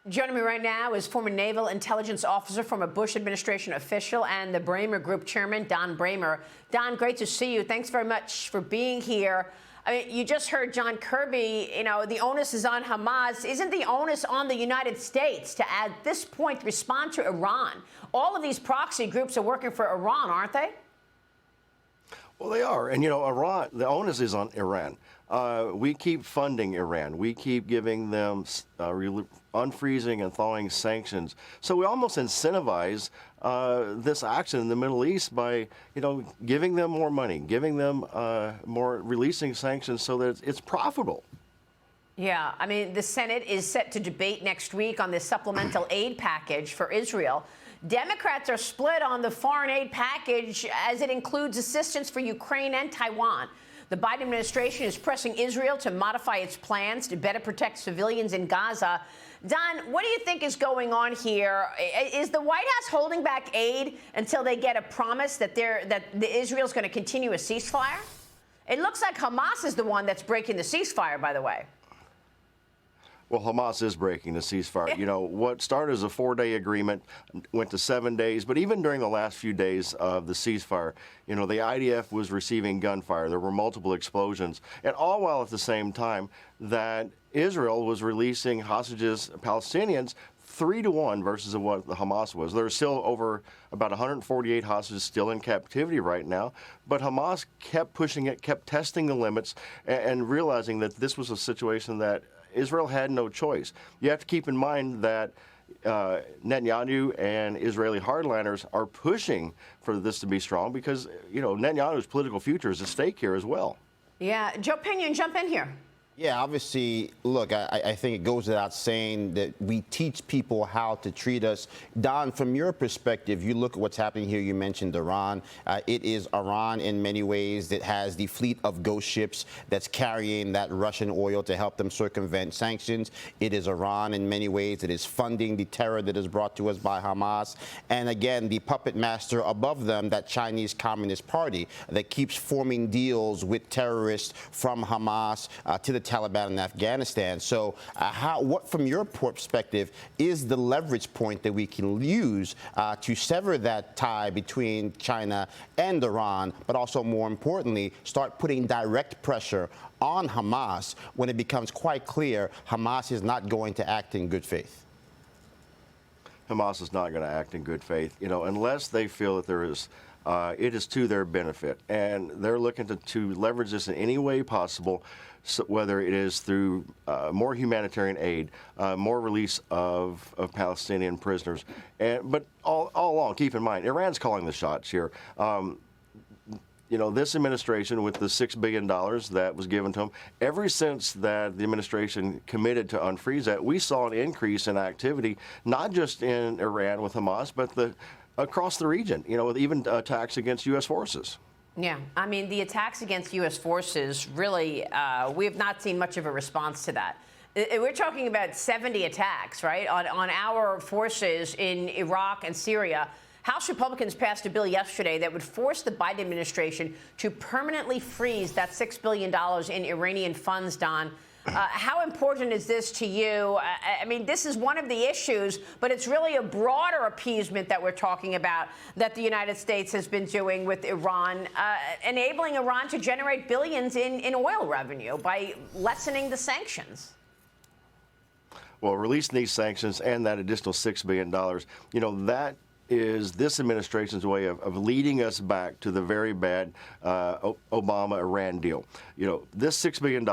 Joining me right now is former Naval intelligence officer, former Bush administration official, and the Bramer Group chairman, Don Bramer. Don, great to see you. Thanks very much for being here. I mean, you just heard John Kirby, the onus is on Hamas. Isn't the onus on the United States to, at this point, respond to Iran? All of these proxy groups are working for Iran, aren't they? Well, they are. And, Iran, the onus is on Iran. We keep funding Iran. We keep giving them unfreezing and thawing sanctions. So we almost incentivize this action in the Middle East by, giving them more money, giving them more, releasing sanctions so that it's profitable. Yeah, I mean, the Senate is set to debate next week on this supplemental aid package for Israel. Democrats are split on the foreign aid package as it includes assistance for Ukraine and Taiwan. The Biden administration is pressing Israel to modify its plans to better protect civilians in Gaza. Don, what do you think is going on here? Is the White House holding back aid until they get a promise that Israel's going to continue a ceasefire? It looks like Hamas is the one that's breaking the ceasefire, by the way. Well, Hamas is breaking the ceasefire. What started as a 4-day agreement went to 7 days. But even during the last few days of the ceasefire, the IDF was receiving gunfire. There were multiple explosions. And all while at the same time that Israel was releasing hostages, Palestinians, 3-1 versus what the Hamas was. There's still over about 148 hostages still in captivity right now. But Hamas kept pushing it, kept testing the limits, and realizing that this was a situation that Israel had no choice. You have to keep in mind that Netanyahu and Israeli hardliners are pushing for this to be strong because, Netanyahu's political future is at stake here as well. Yeah. Joe Pinion, jump in here. Yeah, obviously, look, I think it goes without saying that we teach people how to treat us. Don, from your perspective, you look at what's happening here. You mentioned Iran. It is Iran in many ways that has the fleet of ghost ships that's carrying that Russian oil to help them circumvent sanctions. It is Iran in many ways that is funding the terror that is brought to us by Hamas. And again, the puppet master above them, that Chinese Communist Party that keeps forming deals with terrorists from Hamas to the Taliban in Afghanistan. So what, from your perspective, is the leverage point that we can use to sever that tie between China and Iran, but also, more importantly, start putting direct pressure on Hamas when it becomes quite clear Hamas is not going to act in good faith? Hamas is not going to act in good faith, unless they feel that there is it is to their benefit. And they're looking to leverage this in any way possible, so whether it is through more humanitarian aid, more release of Palestinian prisoners. But all along, keep in mind, Iran's calling the shots here. This administration, with the $6 billion that was given to them, ever since that the administration committed to unfreeze that, we saw an increase in activity, not just in Iran with Hamas, but across the region, with even attacks against U.S. forces. Yeah, I mean, the attacks against U.S. forces, really, we have not seen much of a response to that. We're talking about 70 attacks, right, on our forces in Iraq and Syria. House Republicans passed a bill yesterday that would force the Biden administration to permanently freeze that $6 billion in Iranian funds, Don. How important is this to you? I mean, this is one of the issues, but it's really a broader appeasement that we're talking about that the United States has been doing with Iran, enabling Iran to generate billions in oil revenue by lessening the sanctions. Well, releasing these sanctions and that additional $6 billion, that is this administration's way of leading us back to the very bad Obama-Iran deal. This $6 billion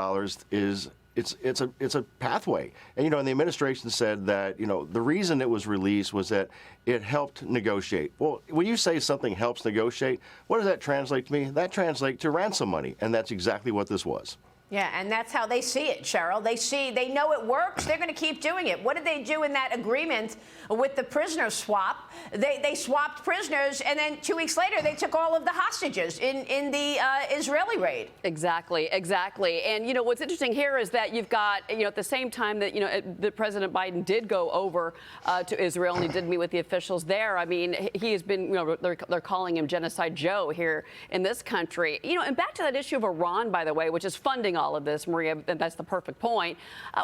is it's a pathway. And, and the administration said that, the reason it was released was that it helped negotiate. Well, when you say something helps negotiate, what does that translate to me? That translates to ransom money. And that's exactly what this was. Yeah, and that's how they see it, Cheryl. They know it works. They're going to keep doing it. What did they do in that agreement with the prisoner swap? They swapped prisoners, and then 2 weeks later, they took all of the hostages in the Israeli raid. Exactly. And, what's interesting here is that you've got, at the same time that, that President Biden did go over to Israel and he did meet with the officials there. I mean, he has been, they're calling him Genocide Joe here in this country. And back to that issue of Iran, by the way, which is funding all of this, Maria, and that's the perfect point.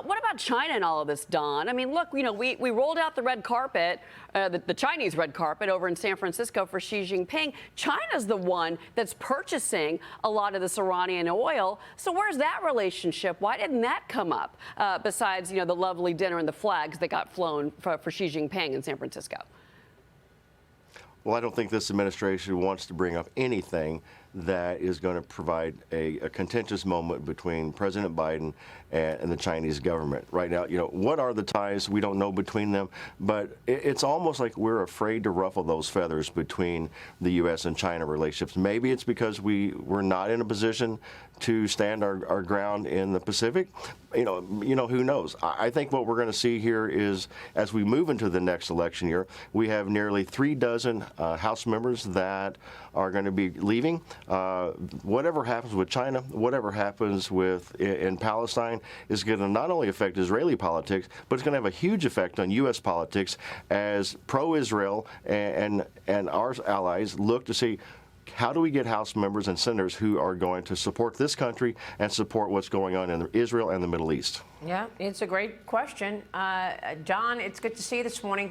What about China in all of this, Don? I mean, look, you know, we rolled out the red carpet, the Chinese red carpet over in San Francisco for Xi Jinping. China's the one that's purchasing a lot of this Iranian oil. So where's that relationship? Why didn't that come up besides, you know, the lovely dinner and the flags that got flown for Xi Jinping in San Francisco? Well, I don't think this administration wants to bring up anything that is going to provide a contentious moment between President Biden and the Chinese government. Right now, you know, what are the ties? We don't know between them, but it's almost like we're afraid to ruffle those feathers between the U.S. and China relationships. Maybe it's because we're not in a position to stand our ground in the Pacific. You know, who knows? I think what we're going to see here is, as we move into the next election year, we have nearly 36 House members that are going to be leaving. Whatever happens with China, whatever happens in Palestine, is going to not only affect Israeli politics, but it's going to have a huge effect on U.S. politics as pro-Israel and our allies look to see, how do we get House members and senators who are going to support this country and support what's going on in Israel and the Middle East? Yeah, it's a great question. John, it's good to see you this morning.